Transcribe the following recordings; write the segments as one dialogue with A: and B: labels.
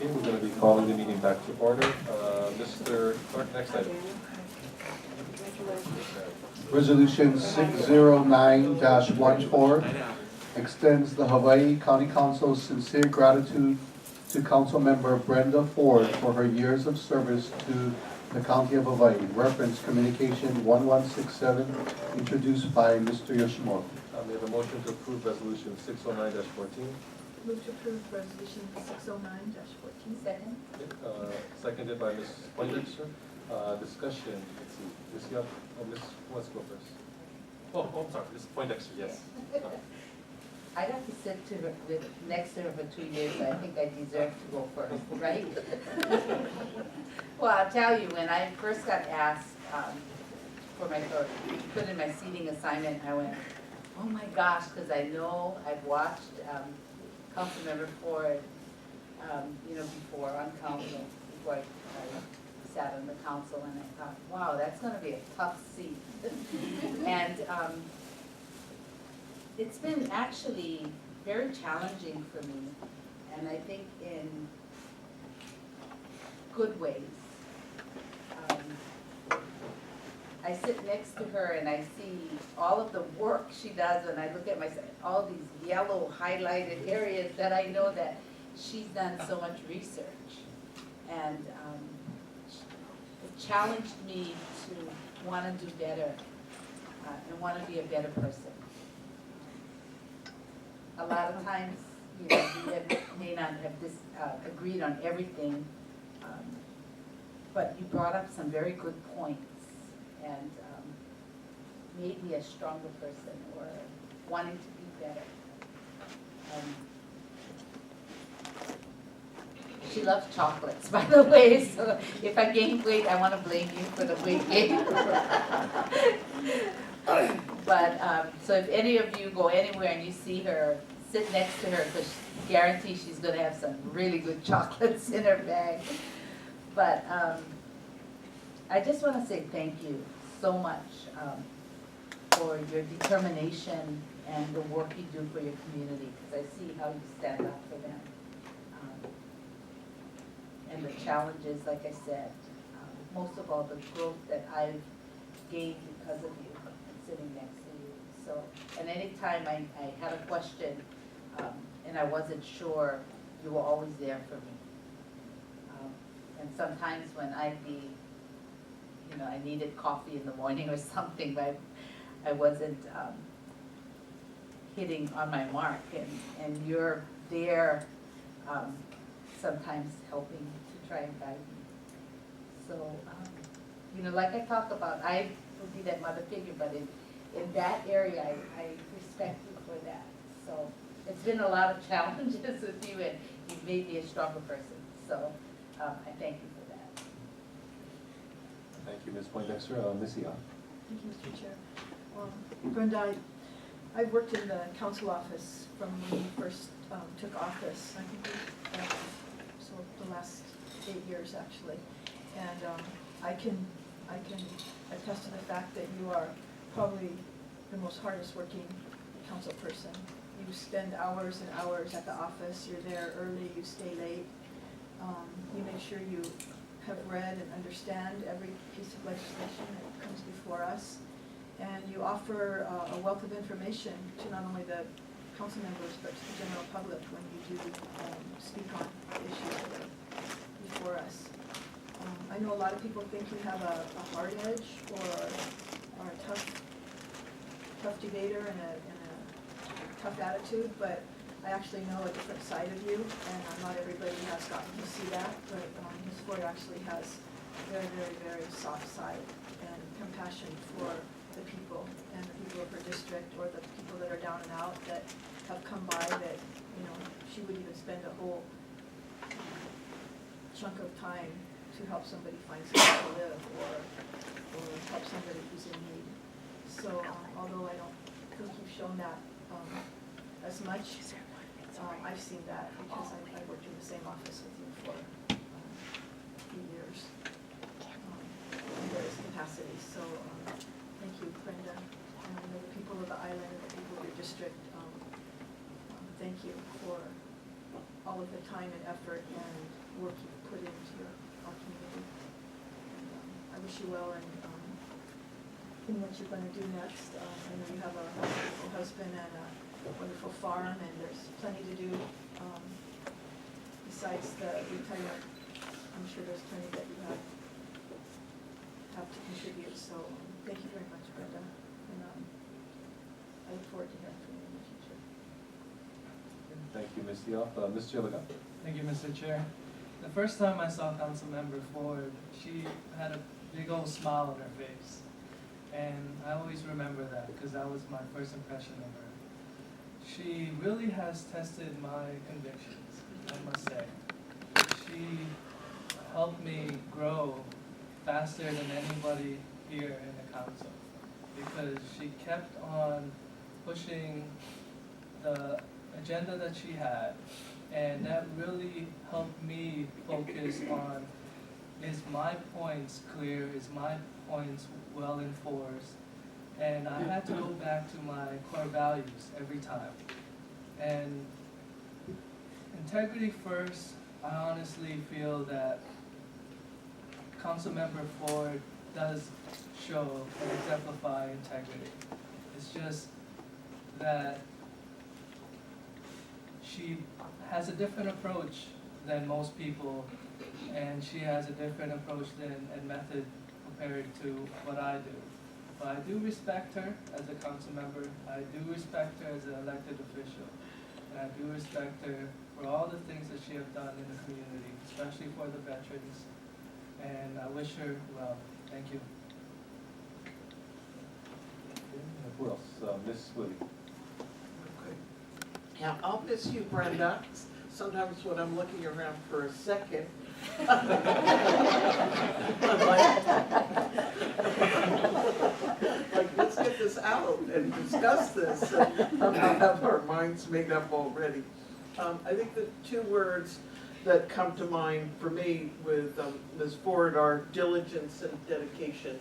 A: Okay, we're going to be calling the meeting back to order. Mr. Clerk, next item.
B: Resolution 609-14 extends the Hawaii County Council's sincere gratitude to Council Member Brenda Ford for her years of service to the County of Hawaii. Reference Communication 1167, introduced by Mr. Yoshimoto.
A: We have a motion to approve Resolution 609-14.
C: Move to approve resolution 609-14.
D: Second.
A: Seconded by Ms. Poindexter. Discussion. Let's see. Ms. Young, Ms. Who wants to go first? Oh, I'm sorry. Ms. Poindexter, yes.
D: I got to sit next to her for 2 years, so I think I deserve to go first, right? Well, I'll tell you, when I first got asked for put in my seating assignment, I went, oh my gosh, because I know I've watched Councilmember Ford, before on council, before I sat on the council, and I thought, wow, that's going to be a tough seat. And it's been actually very challenging for me, and I think in good ways. I sit next to her and I see all of the work she does, and I look at all these yellow highlighted areas that I know that she's done so much research. And it challenged me to want to do better and want to be a better person. A lot of times, we may not have agreed on everything, but you brought up some very good points and made me a stronger person or wanting to be better. She loves chocolates, by the way, so if I gain weight, I want to blame you for the weight gain. But, so if any of you go anywhere and you see her, sit next to her, because guarantee she's going to have some really good chocolates in her bag. But I just want to say thank you so much for your determination and the work you do for your community, because I see how you stand up for them. And the challenges, like I said, most of all the growth that I've gained because of you and sitting next to you. So, and anytime I had a question and I wasn't sure, you were always there for me. And sometimes when I'd be, I needed coffee in the morning or something, but I wasn't hitting on my mark, and you're there sometimes helping to try and guide me. So, like I talk about, I would be that mother figure, but in that area, I respect you for that. So it's been a lot of challenges with you, and you've made me a stronger person. So I thank you for that.
A: Thank you, Ms. Poindexter. Ms. Young.
C: Thank you, Mr. Chair. Brenda, I've worked in the council office from when you first took office. I think so the last 8 years actually, and I can attest to the fact that you are probably the most hardest working council person. You spend hours and hours at the office. You're there early. You stay late. You make sure you have read and understand every piece of legislation that comes before us, and you offer a wealth of information to not only the council members but to the general public when you do speak on issues that are before us. I know a lot of people think you have a hard edge or a tough debater and a tough attitude, but I actually know a different side of you, and not everybody has gotten to see that, but Ms. Ford actually has very, very, very soft side and compassion for the people and the people of her district, or the people that are down and out that have come by that, she would even spend a whole chunk of time to help somebody find somewhere to live or help somebody who's in need. So although I don't think you've shown that as much, I've seen that because I worked in the same office with you for a few years in various capacities. So thank you, Brenda, and the people of the island and the people of your district. Thank you for all of the time and effort and wish you well in what you're gonna do next. I know you have a wonderful husband and a wonderful farm, and there's plenty to do, besides the retirement. I'm sure there's plenty that you have to contribute, so thank you very much, Brenda. And I look forward to hearing from you in the future.
A: Thank you, Ms. Diop. Ms. Gilligan.
E: Thank you, Mr. Chair. The first time I saw Councilmember Ford, she had a big old smile on her face. And I always remember that because that was my first impression of her. She really has tested my convictions, I must say. She helped me grow faster than anybody here in the council because she kept on pushing the agenda that she had, and that really helped me focus on, is my points clear, is my points well enforced, and I had to go back to my core values every time. And integrity first, I honestly feel that Councilmember Ford does show and exemplify integrity. It's just that she has a different approach than most people, and she has a different approach and method compared to what I do. But I do respect her as a council member, I do respect her as an elected official, and I do respect her for all the things that she has done in the community, especially for the veterans, and I wish her well. Thank you.
A: Who else? Ms. Willie.
F: Okay. Yeah, I'll miss you, Brenda. Sometimes when I'm looking around for a second, I'm like, let's get this out and discuss this. And I'll have our minds made up already. I think the two words that come to mind for me with Ms. Ford are diligence and dedication.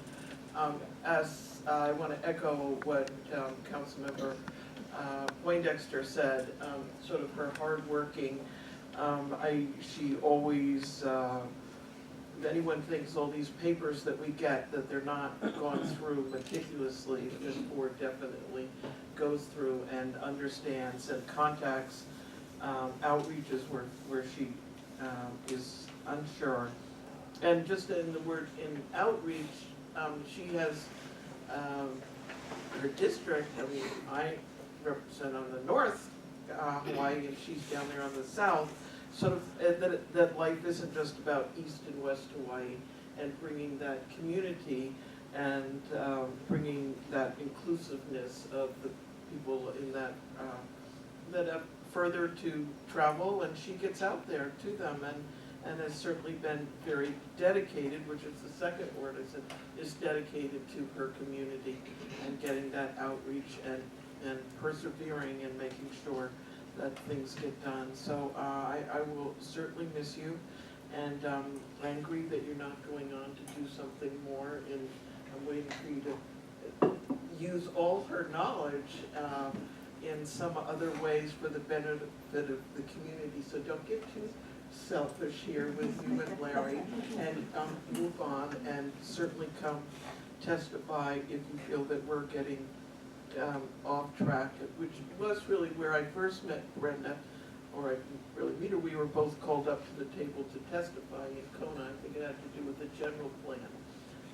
F: As I want to echo what Councilmember Poindexter said, sort of her hardworking. She always, if anyone thinks all these papers that we get that they're not gone through meticulously, Ms. Ford definitely goes through and understands and contacts outreaches where she is unsure. And just in the word in outreach, she has her district. I mean, I represent on the north Hawaii, and she's down there on the south. Sort of that life isn't just about east and west Hawaii, and bringing that community and bringing that inclusiveness of the people in that that have further to travel, and she gets out there to them and has certainly been very dedicated, which is the second word I said, is dedicated to her community and getting that outreach and persevering and making sure that things get done. So I will certainly miss you, and I'm angry that you're not going on to do something more, and I'm waiting for you to use all her knowledge in some other ways for the benefit of the community. So don't get too selfish here with you and Larry, and move on, and certainly come testify if you feel that we're getting off track, which was really where I first met Brenda, or I didn't really meet her. We were both called up to the table to testify in Kona. I think it had to do with the general plan.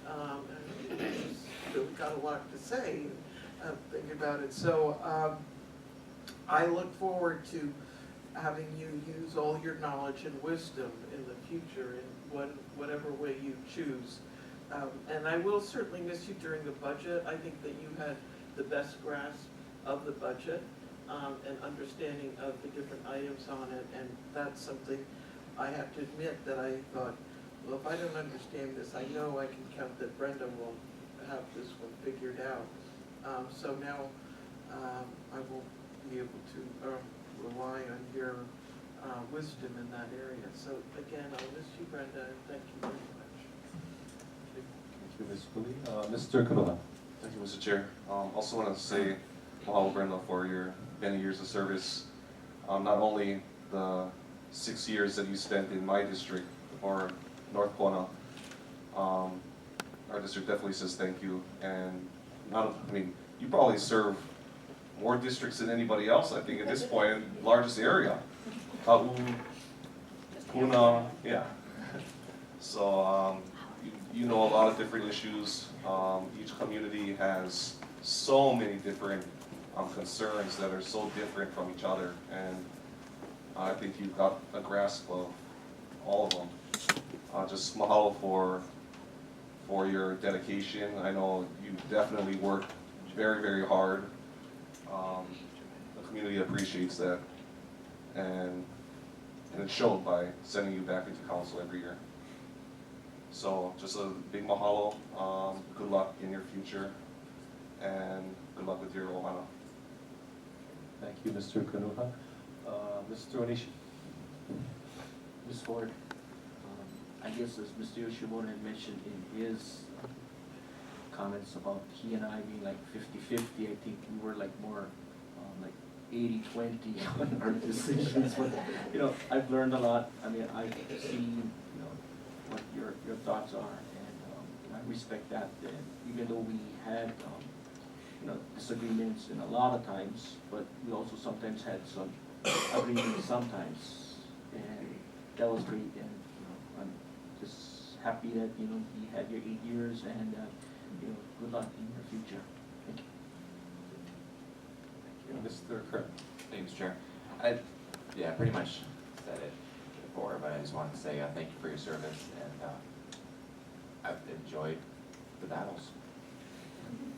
F: And she's really got a lot to say, think about it. So I look forward to having you use all your knowledge and wisdom in the future in whatever way you choose. And I will certainly miss you during the budget. I think that you had the best grasp of the budget and understanding of the different items on it, and that's something I have to admit that I thought, well, if I don't understand this, I know I can count that Brenda will have this one figured out. So now I will be able to rely on your wisdom in that area. So again, I'll miss you, Brenda, and thank you very much.
A: Thank you, Ms. Willie. Mr. Kunoha.
G: Thank you, Mr. Chair. Also want to say mahalo, Brenda, for your many years of service. Not only the 6 years that you spent in my district, or North Kona, our district definitely says thank you, and I mean, you probably serve more districts than anybody else, I think, at this point, largest area. Kau, Kona, yeah. So, you know a lot of different issues. Each community has so many different concerns that are so different from each other, and I think you've got a grasp of all of them. Just mahalo for your dedication. I know you definitely work very, very hard. The community appreciates that, and it's shown by sending you back into council every year. So just a big mahalo. Good luck in your future, and good luck with your ohana.
A: Thank you, Mr. Kanuha. Mr. Onishi.
H: Ms. Ford, I guess as Mr. Yoshimoto had mentioned in his comments about he and I being like 50-50, I think we were like more like 80-20 on our decisions. But, you know, I've learned a lot. I mean, I've seen, you know, what your thoughts are, and I respect that. And even though we had, you know, disagreements in a lot of times, but we also sometimes had some agreements sometimes, and that was great. And you know, I'm just happy that you know you had your 8 years, and you know, good luck in your future. Thank you.
A: Mr. Kern.
I: Thanks, Chair. Yeah, pretty much said it before, but I just wanted to say thank you for your service, and I've enjoyed the battles.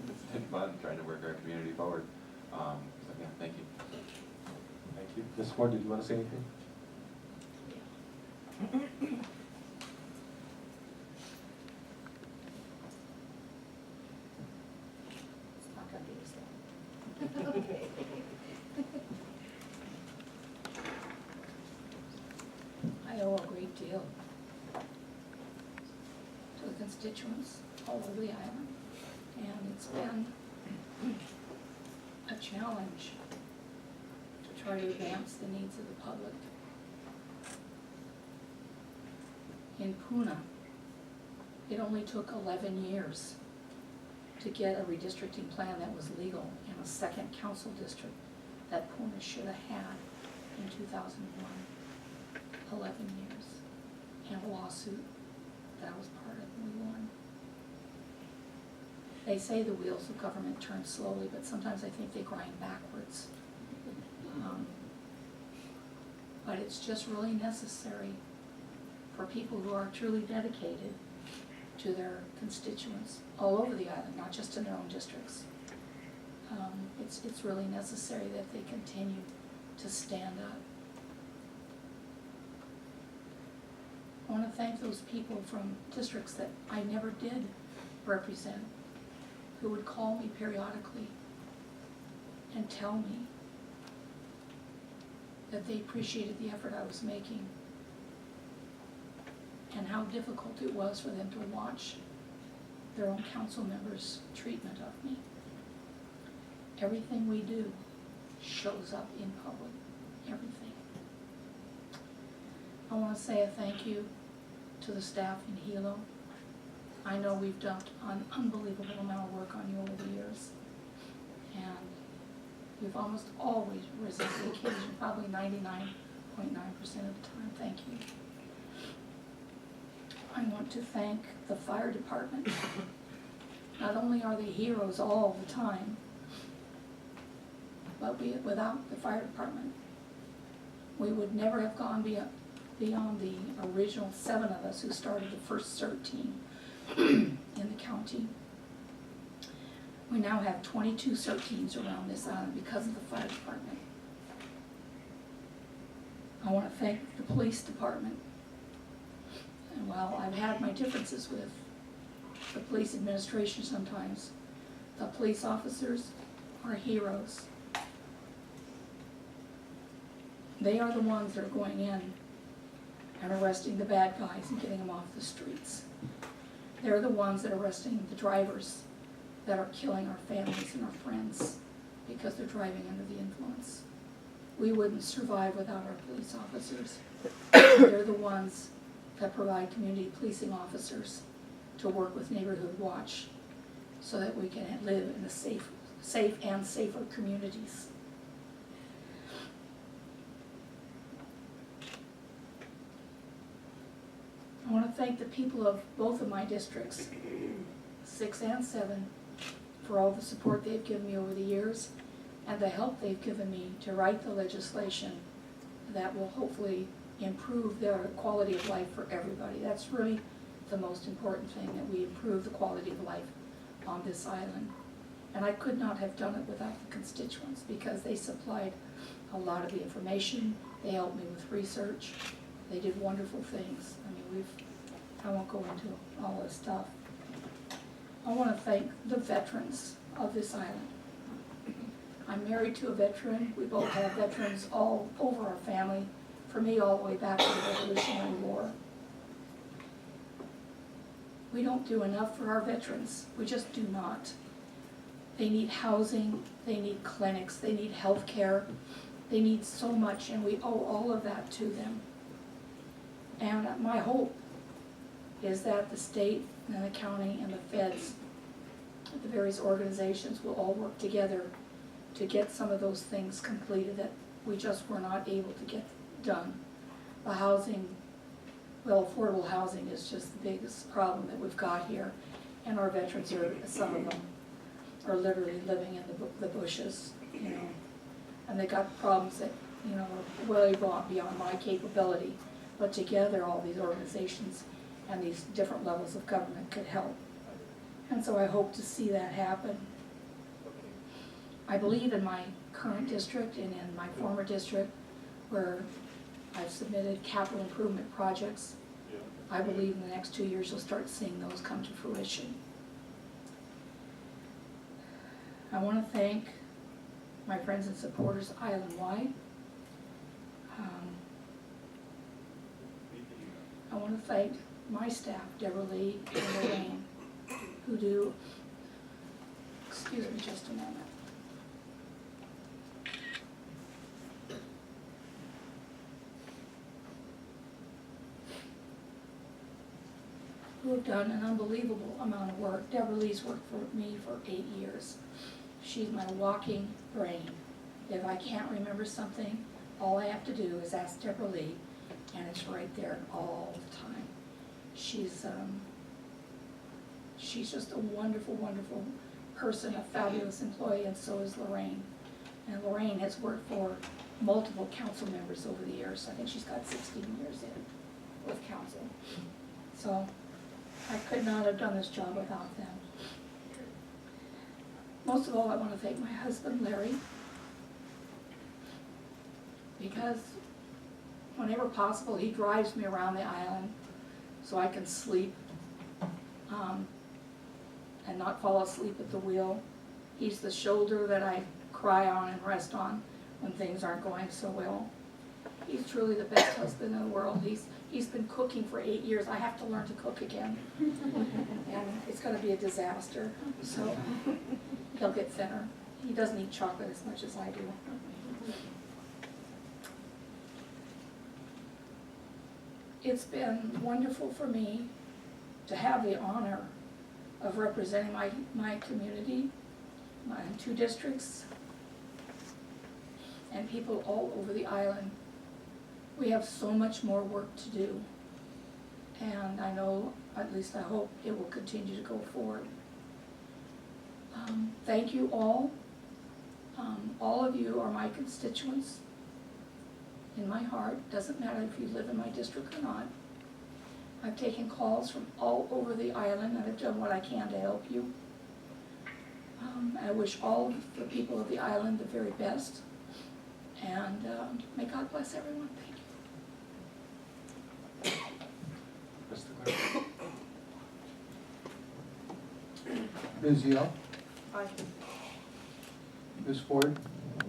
I: It's been fun trying to work our community forward. So yeah, thank you.
A: Thank you. Ms. Ford, did you want to say anything?
D: It's not gonna be the same.
J: I owe a great deal to the constituents all over the island, and it's been a challenge to try to advance the needs of the public. In Puna, it only took 11 years to get a redistricting plan that was legal in a second council district that Puna should have had in 2001. 11 years, and a lawsuit that I was part of, and we won. They say the wheels of government turn slowly, but sometimes I think they grind backwards. But it's just really necessary for people who are truly dedicated to their constituents all over the island, not just in their own districts. It's really necessary that they continue to stand up. I want to thank those people from districts that I never did represent, who would call me periodically and tell me that they appreciated the effort I was making and how difficult it was for them to watch their own council members' treatment of me. Everything we do shows up in public, everything. I want to say a thank you to the staff in Hilo. I know we've dumped an unbelievable amount of work on you over the years, and you've almost always risen to the occasion, probably 99.9% of the time. Thank you. I want to thank the fire department. Not only are they heroes all the time, but without the fire department, we would never have gone beyond the original 7 of us who started the first CERT team in the county. We now have 22 CERT teams around this island because of the fire department. I want to thank the police department. And while I've had my differences with the police administration sometimes, the police officers are heroes. They are the ones that are going in and arresting the bad guys and getting them off the streets. They're the ones that are arresting the drivers that are killing our families and our friends because they're driving under the influence. We wouldn't survive without our police officers. They're the ones that provide community policing officers to work with Neighborhood Watch so that we can live in a safe and safer communities. I want to thank the people of both of my districts, 6 and 7, for all the support they've given me over the years and the help they've given me to write the legislation that will hopefully improve the quality of life for everybody. That's really the most important thing, that we improve the quality of life on this island. And I could not have done it without the constituents, because they supplied a lot of the information, they helped me with research, they did wonderful things. I mean, I won't go into all this stuff. I want to thank the veterans of this island. I'm married to a veteran. We both have veterans all over our family. For me, all the way back to the Revolutionary War. We don't do enough for our veterans. We just do not. They need housing, they need clinics, they need health care, they need so much, and we owe all of that to them. And my hope is that the state and the county and the feds, the various organizations, will all work together to get some of those things completed that we just were not able to get done. The housing, well, affordable housing is just the biggest problem that we've got here. And our veterans are, some of them, are literally living in the bushes, you know. And they got problems that, you know, are way beyond my capability. But together, all these organizations and these different levels of government could help. And so I hope to see that happen. I believe in my current district and in my former district, where I've submitted capital improvement projects. I believe in the next 2 years you'll start seeing those come to fruition. I want to thank my friends and supporters island-wide. I want to thank my staff, Deborah Lee and Lorraine, who do, excuse me just a moment. Who have done an unbelievable amount of work. Deborah Lee's worked for me for 8 years. She's my walking brain. If I can't remember something, all I have to do is ask Deborah Lee, and it's right there all the time. She's just a wonderful, wonderful person, a fabulous employee, and so is Lorraine. And Lorraine has worked for multiple council members over the years. I think she's got 16 years in with council. So I could not have done this job without them. Most of all, I want to thank my husband, Larry, because whenever possible, he drives me around the island so I can sleep and not fall asleep at the wheel. He's the shoulder that I cry on and rest on when things aren't going so well. He's truly the best husband in the world. He's been cooking for 8 years. I have to learn to cook again. And it's going to be a disaster. So he'll get thinner. He doesn't eat chocolate as much as I do. It's been wonderful for me to have the honor of representing my community, my 2 districts, and people all over the island. We have so much more work to do, and I know, at least I hope, it will continue to go forward. Thank you all. All of you are my constituents in my heart. Doesn't matter if you live in my district or not. I've taken calls from all over the island, and I've done what I can to help you. I wish all of the people of the island the very best, and may God bless everyone. Thank you.
A: Mr. Clerk?
B: Ms. Yeo,
C: Aye.
B: Ms. Ford,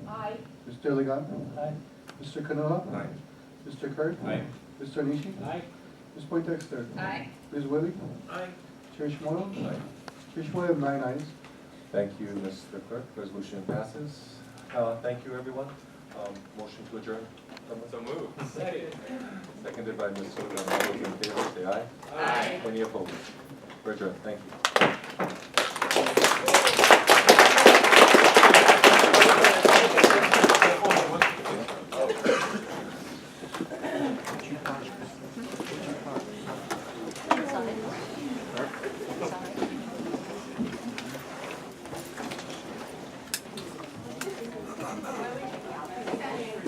J: Aye.
B: Mr. Elegant,
E: Aye.
B: Mr. Kanoa,
G: Aye.
B: Mr. Kurt,
I: Aye.
B: Mr. Nishi,
E: Aye.
B: Ms. Poindexter,
D: Aye.
B: Ms. Willie,
F: Aye.
B: Chair Shimoda,
A: Aye.
B: Chair Shimoda have 9 ayes.
A: Thank you, Mr. Clerk. Resolution passes. Thank you, everyone. Motion to adjourn.
I: So move.
A: Seconded by Ms. Soto. All those in favor, say aye.
D: Aye.
A: Any opposed? We're adjourned. Thank you.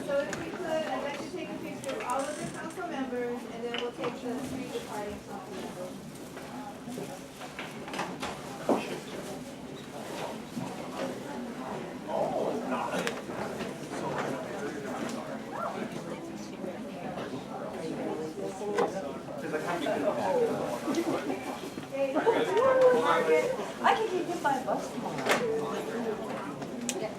K: So if we could, I'd like to take a picture of all of the council members, and then we'll take the 3 departing council members.
C: I can get hit by a bus tomorrow.
K: Okay,